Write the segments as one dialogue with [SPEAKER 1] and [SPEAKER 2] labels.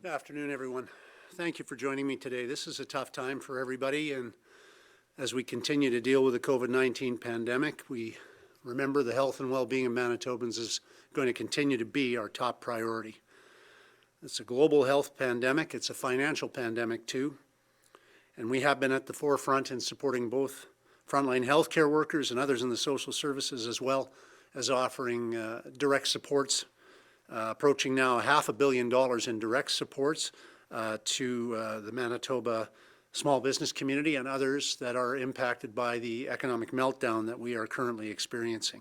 [SPEAKER 1] Good afternoon, everyone. Thank you for joining me today. This is a tough time for everybody, and as we continue to deal with the COVID-19 pandemic, we remember the health and well-being of Manitobans is going to continue to be our top priority. It's a global health pandemic. It's a financial pandemic too, and we have been at the forefront in supporting both frontline healthcare workers and others in the social services, as well as offering direct supports, approaching now $500 million in direct supports to the Manitoba small business community and others that are impacted by the economic meltdown that we are currently experiencing.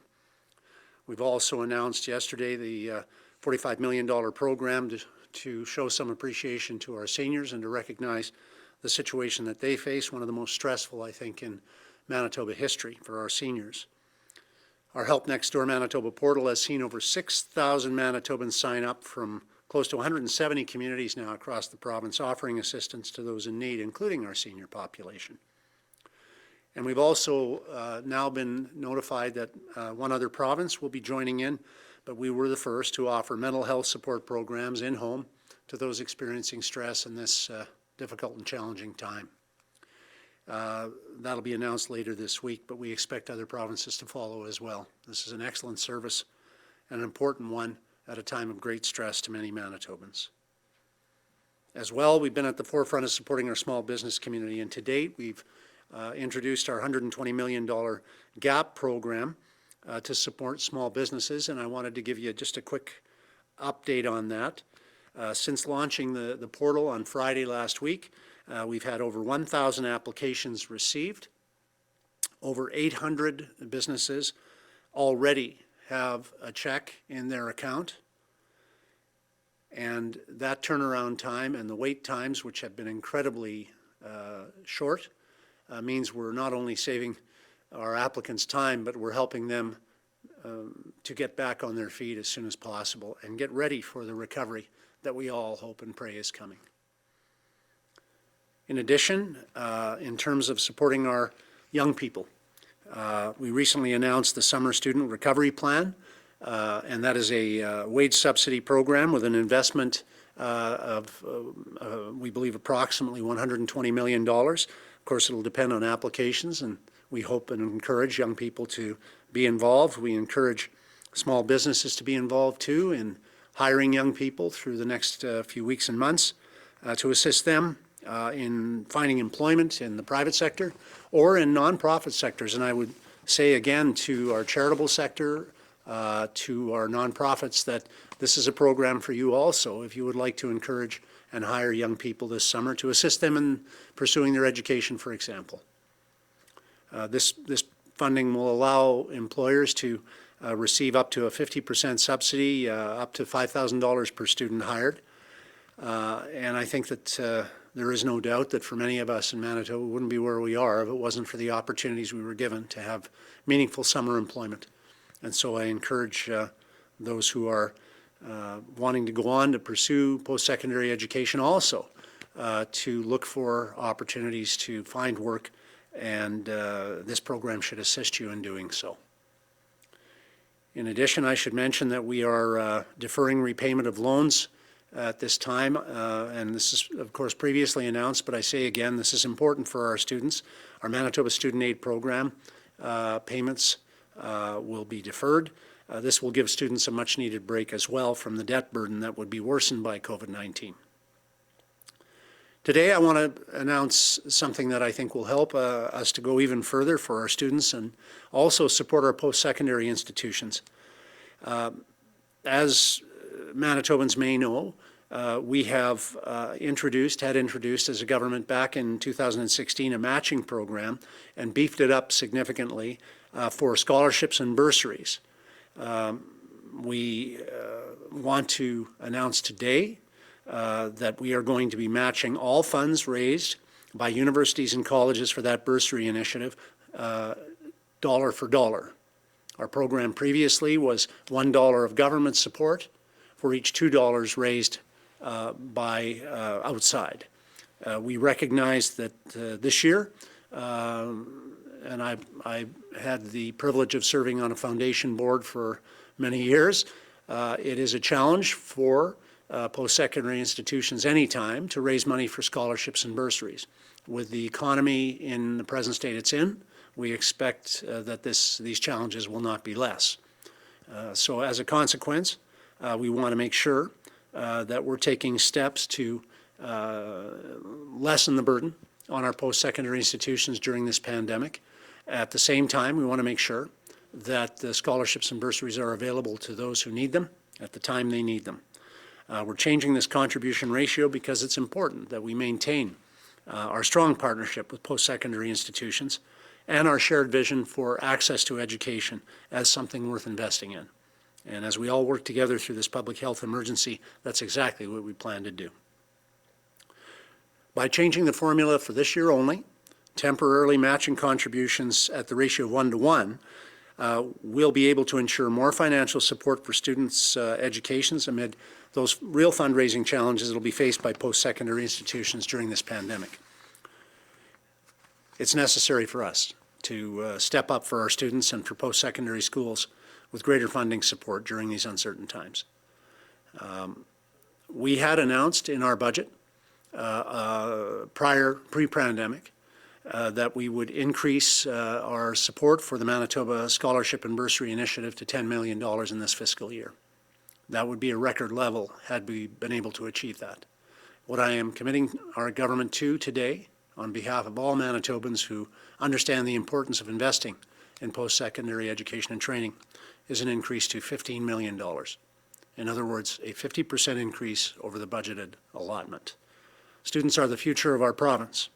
[SPEAKER 1] We've also announced yesterday the $45 million program to show some appreciation to our seniors and to recognize the situation that they face, one of the most stressful, I think, in Manitoba history for our seniors. Our Help Next Door Manitoba portal has seen over 6,000 Manitobans sign up from close to 170 communities now across the province, offering assistance to those in need, including our senior population. And we've also now been notified that one other province will be joining in, but we were the first to offer mental health support programs in-home to those experiencing stress in this difficult and challenging time. That'll be announced later this week, but we expect other provinces to follow as well. This is an excellent service and an important one at a time of great stress to many Manitobans. As well, we've been at the forefront of supporting our small business community, and to date we've introduced our $120 million GAP program to support small businesses, and I wanted to give you just a quick update on that. Since launching the portal on Friday last week, we've had over 1,000 applications received. Over 800 businesses already have a check in their account. And that turnaround time and the wait times, which have been incredibly short, means we're not only saving our applicants time, but we're helping them to get back on their feet as soon as possible and get ready for the recovery that we all hope and pray is coming. In addition, in terms of supporting our young people, we recently announced the Summer Student Recovery Plan, and that is a wage subsidy program with an investment of, we believe, approximately $120 million. Of course, it'll depend on applications, and we hope and encourage young people to be involved. We encourage small businesses to be involved too in hiring young people through the next few weeks and months to assist them in finding employment in the private sector or in nonprofit sectors. And I would say again to our charitable sector, to our nonprofits, that this is a program for you also if you would like to encourage and hire young people this summer to assist them in pursuing their education, for example. This funding will allow employers to receive up to a 50% subsidy, up to $5,000 per student hired. And I think that there is no doubt that for many of us in Manitoba, we wouldn't be where we are if it wasn't for the opportunities we were given to have meaningful summer employment. And so I encourage those who are wanting to go on to pursue post-secondary education also to look for opportunities to find work, and this program should assist you in doing so. In addition, I should mention that we are deferring repayment of loans at this time, and this is of course previously announced, but I say again, this is important for our students. Our Manitoba Student Aid Program payments will be deferred. This will give students a much needed break as well from the debt burden that would be worsened by COVID-19. Today I want to announce something that I think will help us to go even further for our students and also support our post-secondary institutions. As Manitobans may know, we have had introduced as a government back in 2016 a matching program and beefed it up significantly for scholarships and bursaries. We want to announce today that we are going to be matching all funds raised by universities and colleges for that bursary initiative dollar for dollar. Our program previously was $1 of government support for each $2 raised by outside. We recognize that this year, and I had the privilege of serving on a foundation board for many years, it is a challenge for post-secondary institutions anytime to raise money for scholarships and bursaries. With the economy in the present state it's in, we expect that these challenges will not be less. So as a consequence, we want to make sure that we're taking steps to lessen the burden on our post-secondary institutions during this pandemic. At the same time, we want to make sure that the scholarships and bursaries are available to those who need them at the time they need them. We're changing this contribution ratio because it's important that we maintain our strong partnership with post-secondary institutions and our shared vision for access to education as something worth investing in. And as we all work together through this public health emergency, that's exactly what we plan to do. By changing the formula for this year only, temporarily matching contributions at the ratio of 1-to-1, we'll be able to ensure more financial support for students' educations amid those real fundraising challenges that will be faced by post-secondary institutions during this pandemic. It's necessary for us to step up for our students and for post-secondary schools with greater funding support during these uncertain times. We had announced in our budget pre-pandemic that we would increase our support for the Manitoba Scholarship and Bursary Initiative to $10 million in this fiscal year. That would be a record level had we been able to achieve that. What I am committing our government to today, on behalf of all Manitobans who understand the importance of investing in post-secondary education and training, is an increase to $15 million. In other words, a 50% increase over the budgeted allotment. Students are the future of our province.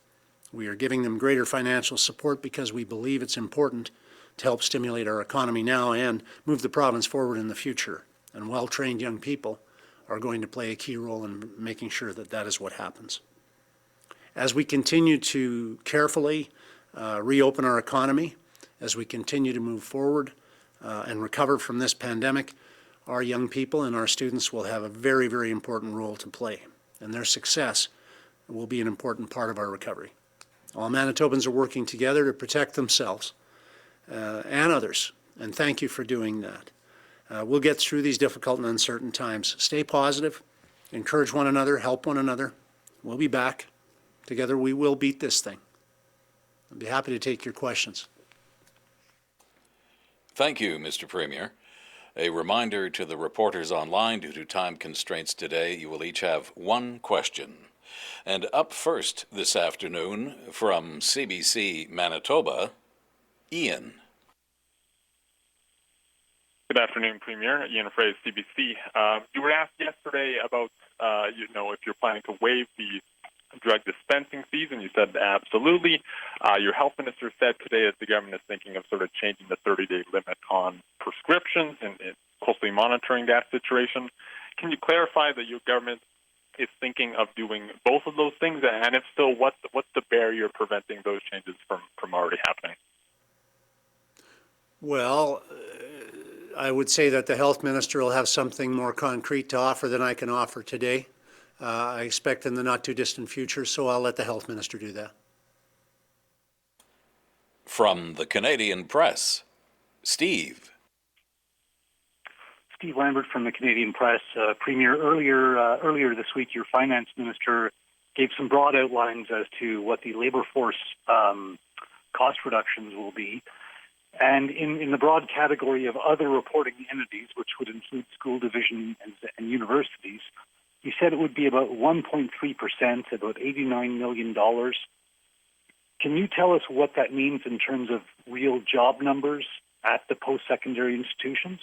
[SPEAKER 1] We are giving them greater financial support because we believe it's important to help stimulate our economy now and move the province forward in the future. And well-trained young people are going to play a key role in making sure that that is what happens. As we continue to carefully reopen our economy, as we continue to move forward and recover from this pandemic, our young people and our students will have a very, very important role to play, and their success will be an important part of our recovery. All Manitobans are working together to protect themselves and others, and thank you for doing that. We'll get through these difficult and uncertain times. Stay positive, encourage one another, help one another. We'll be back. Together we will beat this thing. I'd be happy to take your questions.
[SPEAKER 2] Thank you, Mr. Premier. A reminder to the reporters online, due to time constraints today, you will each have one question. And up first this afternoon from CBC Manitoba, Ian.
[SPEAKER 3] Good afternoon, Premier. Ian Frey, CBC. You were asked yesterday about, if you're planning to waive the drug dispensing fees, and you said absolutely. Your health minister said today that the government is thinking of sort of changing the 30-day limit on prescriptions and closely monitoring that situation. Can you clarify that your government is thinking of doing both of those things, and if so, what's the barrier preventing those changes from already happening?
[SPEAKER 1] Well, I would say that the health minister will have something more concrete to offer than I can offer today. I expect in the not too distant future, so I'll let the health minister do that.
[SPEAKER 2] From the Canadian Press, Steve.
[SPEAKER 4] Steve Lambert from the Canadian Press. Premier, earlier this week, your finance minister gave some broad outlines as to what the labor force cost reductions will be. And in the broad category of other reporting entities, which would include school division and universities, you said it would be about 1.3%, about $89 million. Can you tell us what that means in terms of real job numbers at the post-secondary institutions?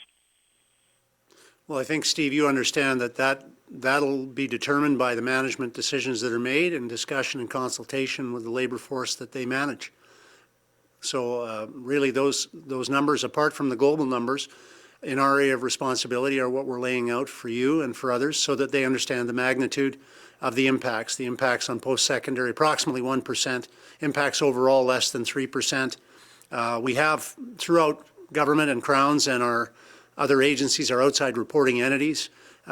[SPEAKER 1] Well, I think, Steve, you understand that'll be determined by the management decisions that are made in discussion and consultation with the labor force that they manage. So really those numbers, apart from the global numbers, in our area of responsibility are what we're laying out for you and for others so that they understand the magnitude of the impacts on post-secondary, approximately 1%, impacts overall less than 3%. We have throughout government and Crowns and our other agencies, our outside reporting entities,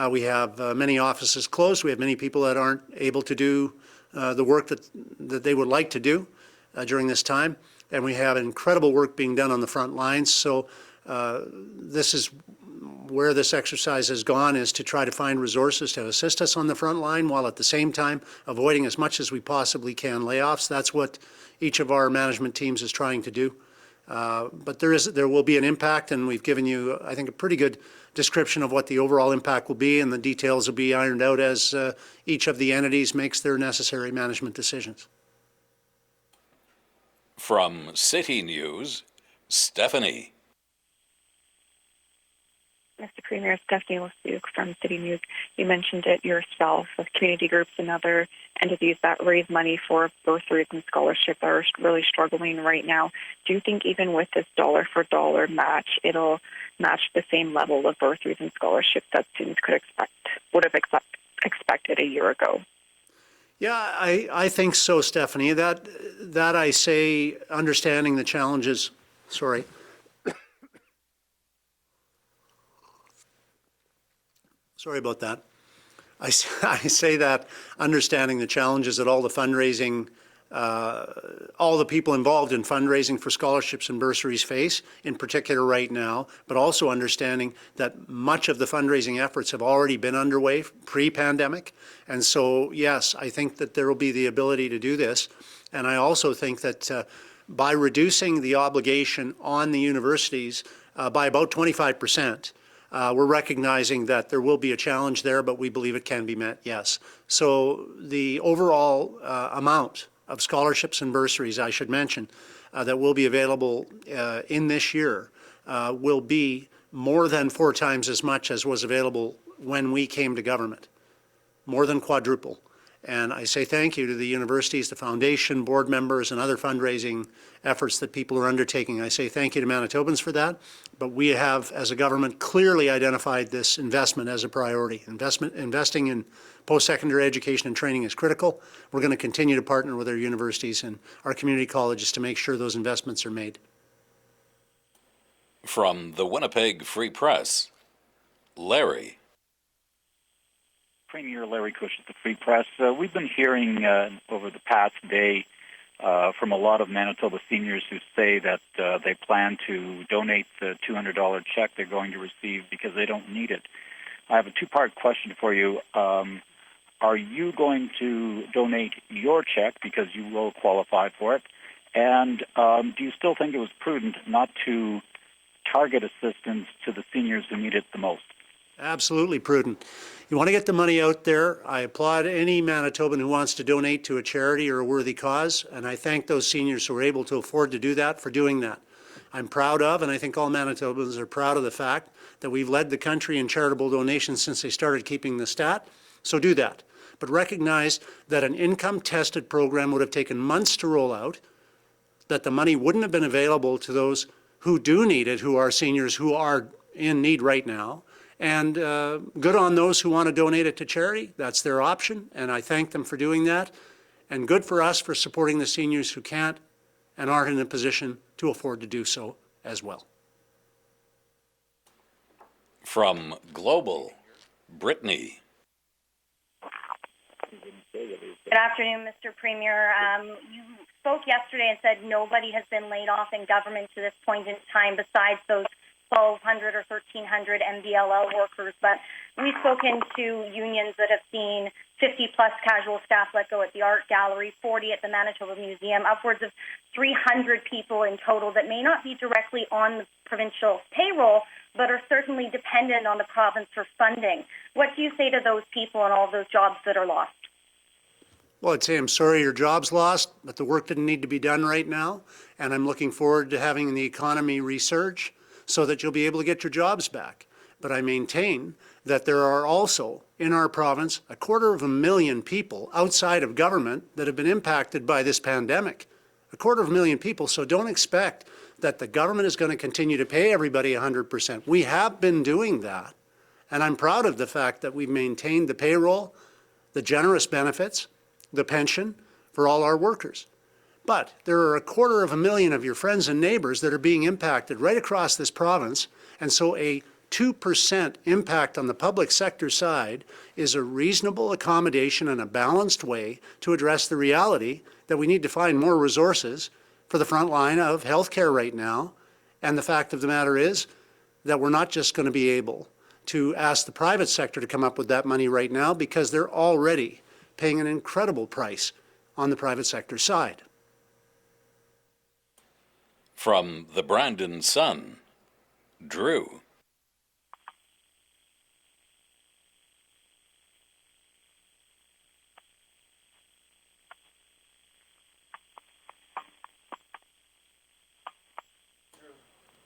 [SPEAKER 1] we have many offices closed. We have many people that aren't able to do the work that they would like to do during this time. And we have incredible work being done on the front lines. So this is where this exercise has gone is to try to find resources to assist us on the front line while at the same time avoiding as much as we possibly can layoffs. That's what each of our management teams is trying to do. But there will be an impact, and we've given you, I think, a pretty good description of what the overall impact will be, and the details will be ironed out as each of the entities makes their necessary management decisions.
[SPEAKER 2] From City News, Stephanie.
[SPEAKER 5] Mr. Premier, Stephanie Lasuke from City News. You mentioned it yourself, with community groups and other entities that raise money for bursaries and scholarships are really struggling right now. Do you think even with this dollar-for-dollar match, it'll match the same level of bursaries and scholarships that students would have expected a year ago?
[SPEAKER 1] Yeah, I think so, Stephanie. That I say, understanding the challenges. Sorry. Sorry about that. I say that understanding the challenges that all the fundraising, all the people involved in fundraising for scholarships and bursaries face, in particular right now, but also understanding that much of the fundraising efforts have already been underway pre-pandemic. And so, yes, I think that there will be the ability to do this. And I also think that by reducing the obligation on the universities by about 25%, we're recognizing that there will be a challenge there, but we believe it can be met, yes. So the overall amount of scholarships and bursaries, I should mention, that will be available in this year will be more than 4 times as much as was available when we came to government, more than quadruple. And I say thank you to the universities, the foundation, board members, and other fundraising efforts that people are undertaking. I say thank you to Manitobans for that. But we have, as a government, clearly identified this investment as a priority. Investing in post-secondary education and training is critical. We're going to continue to partner with our universities and our community colleges to make sure those investments are made.
[SPEAKER 2] From the Winnipeg Free Press, Larry.
[SPEAKER 6] Premier Larry Cush at the Free Press. We've been hearing over the past day from a lot of Manitoba seniors who say that they plan to donate the $200 check they're going to receive because they don't need it. I have a 2-part question for you. Are you going to donate your check because you will qualify for it? And do you still think it was prudent not to target assistance to the seniors who need it the most?
[SPEAKER 1] Absolutely prudent. You want to get the money out there. I applaud any Manitoban who wants to donate to a charity or a worthy cause, and I thank those seniors who are able to afford to do that for doing that. I'm proud of, and I think all Manitobans are proud of the fact that we've led the country in charitable donations since they started keeping the stat, so do that. But recognize that an income-tested program would have taken months to roll out, that the money wouldn't have been available to those who do need it, who are seniors who are in need right now. And good on those who want to donate it to charity. That's their option, and I thank them for doing that. And good for us for supporting the seniors who can't and aren't in a position to afford to do so as well.
[SPEAKER 2] From Global, Brittany.
[SPEAKER 7] Good afternoon, Mr. Premier. You spoke yesterday and said nobody has been laid off in government to this point in time besides those 1,200 or 1,300 MDLL workers, but we've spoken to unions that have seen 50-plus casual staff let go at the Art Gallery, 40 at the Manitoba Museum, upwards of 300 people in total that may not be directly on the provincial payroll, but are certainly dependent on the province for funding. What do you say to those people and all those jobs that are lost?
[SPEAKER 1] Well, I'd say I'm sorry your job's lost, but the work didn't need to be done right now, and I'm looking forward to having the economy resurge so that you'll be able to get your jobs back. But I maintain that there are also, in our province, 250,000 people outside of government that have been impacted by this pandemic. 250,000 people, so don't expect that the government is going to continue to pay everybody 100%. We have been doing that, and I'm proud of the fact that we've maintained the payroll, the generous benefits, the pension for all our workers. But there are 250,000 of your friends and neighbors that are being impacted right across this province, and so a 2% impact on the public sector side is a reasonable accommodation and a balanced way to address the reality that we need to find more resources for the front line of healthcare right now. And the fact of the matter is, that we're not just going to be able to ask the private sector to come up with that money right now, because they're already paying an incredible price on the private sector side.
[SPEAKER 2] From the Brandon Sun, Drew.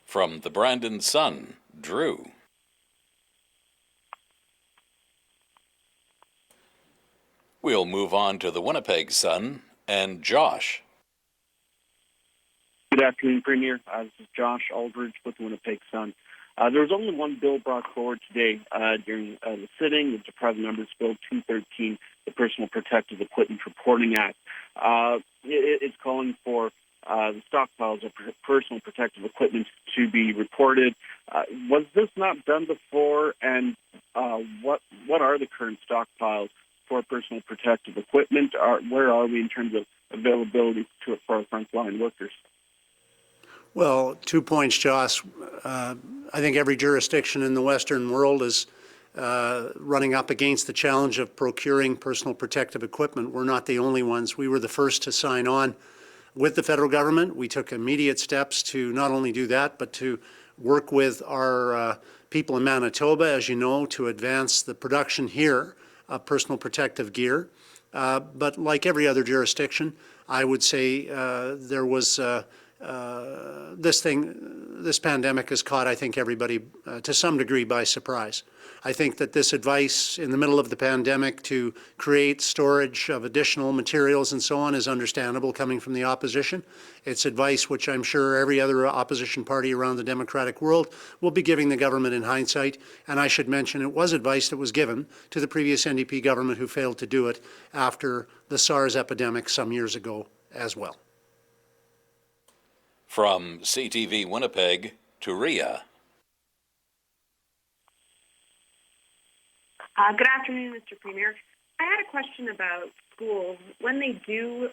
[SPEAKER 2] From the Brandon Sun, Drew. We'll move on to the Winnipeg Sun and Josh.
[SPEAKER 8] Good afternoon, Premier. This is Josh Aldridge with the Winnipeg Sun. There was only one bill brought forward today during the sitting, the Deprived Numbers Bill 213, the Personal Protective Equipment Reporting Act. It's calling for the stockpiles of personal protective equipment to be reported. Was this not done before, and what are the current stockpiles for personal protective equipment? Where are we in terms of availability to it for our frontline workers?
[SPEAKER 1] Well, 2 points, Josh. I think every jurisdiction in the Western world is running up against the challenge of procuring personal protective equipment. We're not the only ones. We were the first to sign on with the federal government. We took immediate steps to not only do that, but to work with our people in Manitoba, as you know, to advance the production here of personal protective gear. But like every other jurisdiction, I would say there was this pandemic has caught, I think, everybody to some degree by surprise. I think that this advice in the middle of the pandemic to create storage of additional materials and so on is understandable coming from the opposition. It's advice which I'm sure every other opposition party around the democratic world will be giving the government in hindsight. And I should mention it was advice that was given to the previous NDP government who failed to do it after the SARS epidemic some years ago as well.
[SPEAKER 2] From CTV Winnipeg to Ria.
[SPEAKER 9] Good afternoon, Mr. Premier. I had a question about schools. When they do,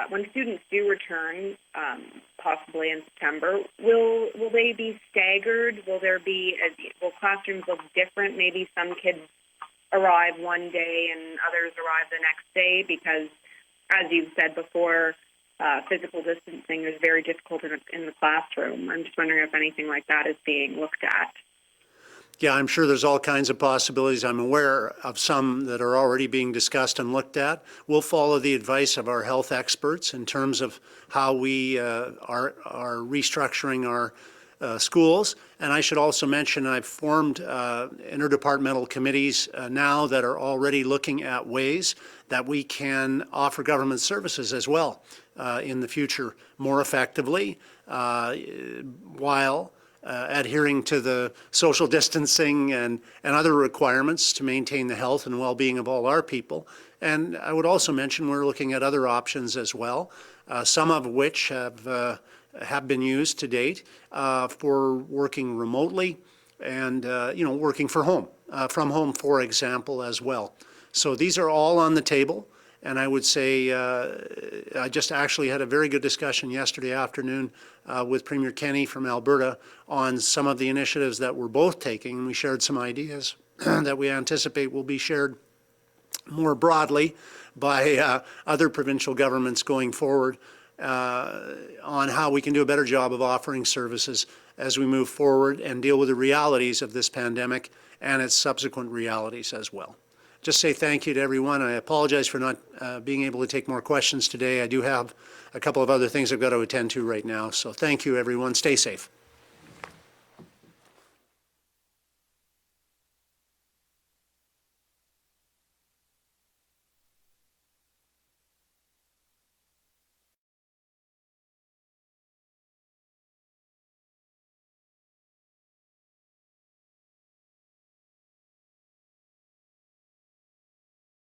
[SPEAKER 9] when students do return, possibly in September, will they be staggered? Will classrooms look different? Maybe some kids arrive one day and others arrive the next day because, as you've said before, physical distancing is very difficult in the classroom. I'm just wondering if anything like that is being looked at.
[SPEAKER 1] Yeah, I'm sure there's all kinds of possibilities. I'm aware of some that are already being discussed and looked at. We'll follow the advice of our health experts in terms of how we are restructuring our schools. And I should also mention I've formed interdepartmental committees now that are already looking at ways that we can offer government services as well in the future more effectively while adhering to the social distancing and other requirements to maintain the health and well-being of all our people. And I would also mention we're looking at other options as well, some of which have been used to date for working remotely and working from home, for example, as well. So these are all on the table. And I would say I just actually had a very good discussion yesterday afternoon with Premier Kenney from Alberta on some of the initiatives that we're both taking. And we shared some ideas that we anticipate will be shared more broadly by other provincial governments going forward on how we can do a better job of offering services as we move forward and deal with the realities of this pandemic and its subsequent realities as well. Just say thank you to everyone. I apologize for not being able to take more questions today. I do have a couple of other things I've got to attend to right now. So thank you, everyone. Stay safe.